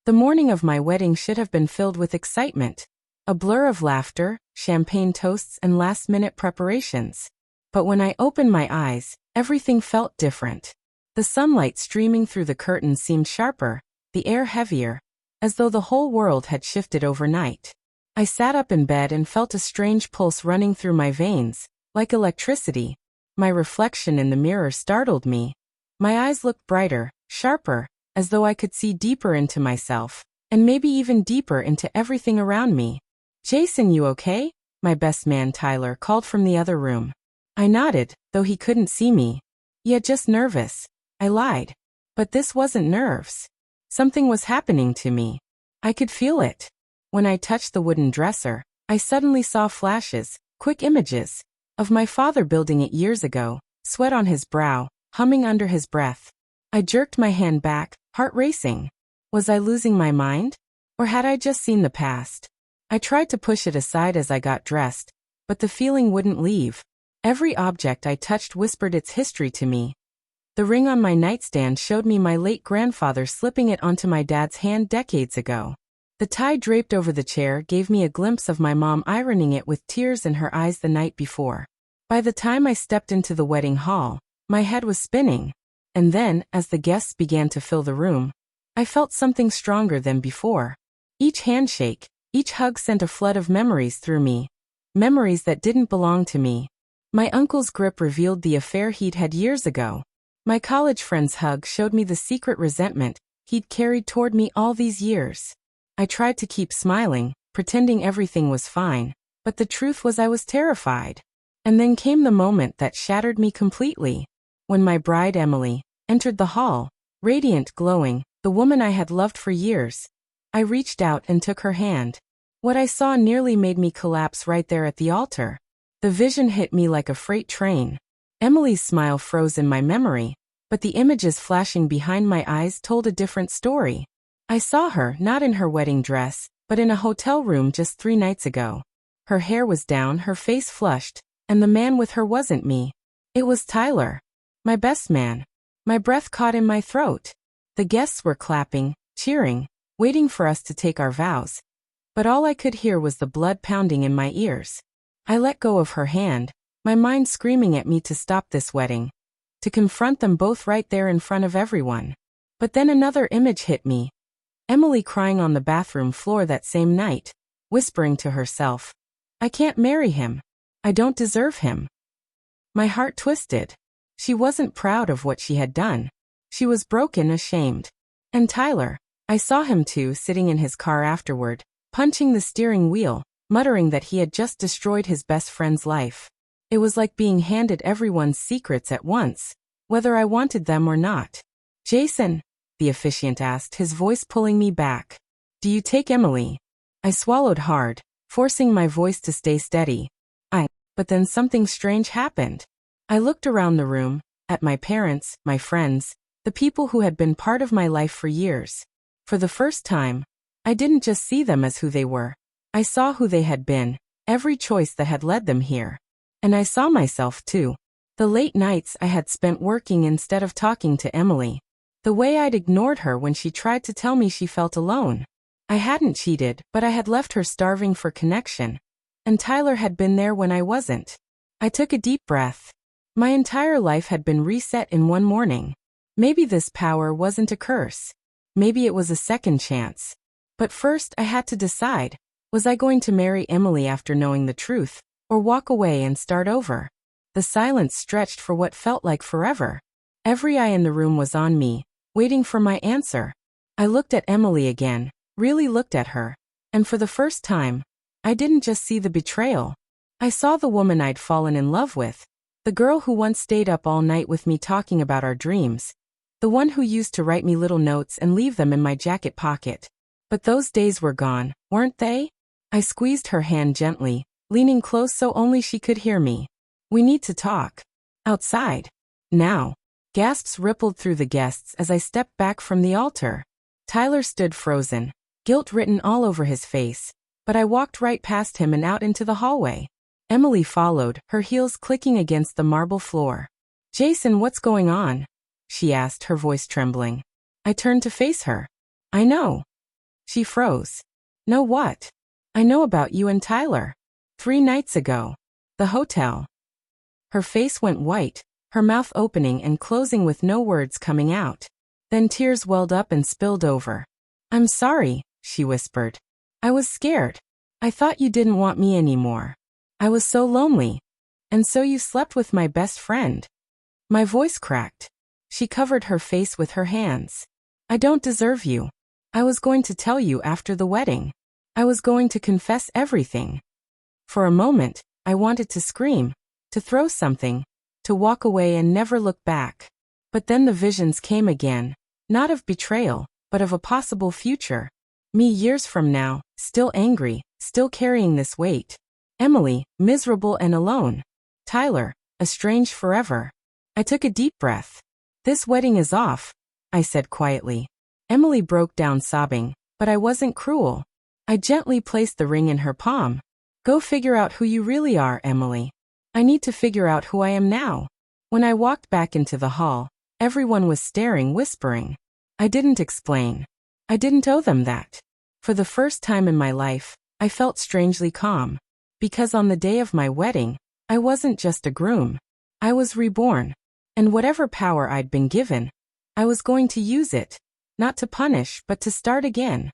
The morning of my wedding should have been filled with excitement. A blur of laughter, champagne toasts, and last-minute preparations. But when I opened my eyes, everything felt different. The sunlight streaming through the curtains seemed sharper, the air heavier, as though the whole world had shifted overnight. I sat up in bed and felt a strange pulse running through my veins, like electricity. My reflection in the mirror startled me. My eyes looked brighter, sharper, as though I could see deeper into myself, and maybe even deeper into everything around me. "Jason, you okay?" my best man Tyler called from the other room. I nodded, though he couldn't see me. "Yeah, just nervous," I lied. But this wasn't nerves. Something was happening to me. I could feel it. When I touched the wooden dresser, I suddenly saw flashes, quick images, of my father building it years ago, sweat on his brow, humming under his breath. I jerked my hand back, heart racing. Was I losing my mind? Or had I just seen the past? I tried to push it aside as I got dressed, but the feeling wouldn't leave. Every object I touched whispered its history to me. The ring on my nightstand showed me my late grandfather slipping it onto my dad's hand decades ago. The tie draped over the chair gave me a glimpse of my mom ironing it with tears in her eyes the night before. By the time I stepped into the wedding hall, my head was spinning. And then, as the guests began to fill the room, I felt something stronger than before. Each handshake, each hug sent a flood of memories through me. Memories that didn't belong to me. My uncle's grip revealed the affair he'd had years ago. My college friend's hug showed me the secret resentment he'd carried toward me all these years. I tried to keep smiling, pretending everything was fine, but the truth was I was terrified. And then came the moment that shattered me completely. When my bride Emily entered the hall, radiant, glowing, the woman I had loved for years. I reached out and took her hand. What I saw nearly made me collapse right there at the altar. The vision hit me like a freight train. Emily's smile froze in my memory, but the images flashing behind my eyes told a different story. I saw her not in her wedding dress, but in a hotel room just 3 nights ago. Her hair was down, her face flushed, and the man with her wasn't me. It was Tyler. My best man. My breath caught in my throat. The guests were clapping, cheering, waiting for us to take our vows. But all I could hear was the blood pounding in my ears. I let go of her hand, my mind screaming at me to stop this wedding. To confront them both right there in front of everyone. But then another image hit me. Emily crying on the bathroom floor that same night, whispering to herself, "I can't marry him. I don't deserve him." My heart twisted. She wasn't proud of what she had done. She was broken, ashamed. And Tyler, I saw him too, sitting in his car afterward, punching the steering wheel, muttering that he had just destroyed his best friend's life. It was like being handed everyone's secrets at once, whether I wanted them or not. "Jason," the officiant asked, his voice pulling me back. "Do you take Emily?" I swallowed hard, forcing my voice to stay steady. But then something strange happened. I looked around the room, at my parents, my friends, the people who had been part of my life for years. For the first time, I didn't just see them as who they were. I saw who they had been, every choice that had led them here. And I saw myself too. The late nights I had spent working instead of talking to Emily. The way I'd ignored her when she tried to tell me she felt alone. I hadn't cheated, but I had left her starving for connection. And Tyler had been there when I wasn't. I took a deep breath. My entire life had been reset in one morning. Maybe this power wasn't a curse. Maybe it was a second chance. But first I had to decide, was I going to marry Emily after knowing the truth, or walk away and start over? The silence stretched for what felt like forever. Every eye in the room was on me, waiting for my answer. I looked at Emily again, really looked at her. And for the first time, I didn't just see the betrayal. I saw the woman I'd fallen in love with. The girl who once stayed up all night with me talking about our dreams. The one who used to write me little notes and leave them in my jacket pocket. But those days were gone, weren't they? I squeezed her hand gently, leaning close so only she could hear me. "We need to talk. Outside. Now." Gasps rippled through the guests as I stepped back from the altar. Tyler stood frozen, guilt written all over his face. But I walked right past him and out into the hallway. Emily followed, her heels clicking against the marble floor. "Jason, what's going on?" she asked, her voice trembling. I turned to face her. "I know. She froze. Know what? I know about you and Tyler. 3 nights ago. The hotel. Her face went white, her mouth opening and closing with no words coming out. Then tears welled up and spilled over. I'm sorry, she whispered. I was scared. I thought you didn't want me anymore. I was so lonely. And so you slept with my best friend. My voice cracked. She covered her face with her hands. I don't deserve you. I was going to tell you after the wedding. I was going to confess everything. For a moment, I wanted to scream, to throw something, to walk away and never look back. But then the visions came again, not of betrayal, but of a possible future. Me years from now, still angry, still carrying this weight. Emily, miserable and alone. Tyler, estranged forever. I took a deep breath. This wedding is off, I said quietly. Emily broke down sobbing, but I wasn't cruel. I gently placed the ring in her palm. Go figure out who you really are, Emily. I need to figure out who I am now. When I walked back into the hall, everyone was staring, whispering. I didn't explain. I didn't owe them that. For the first time in my life, I felt strangely calm. Because on the day of my wedding, I wasn't just a groom. I was reborn. And whatever power I'd been given, I was going to use it. Not to punish, but to start again.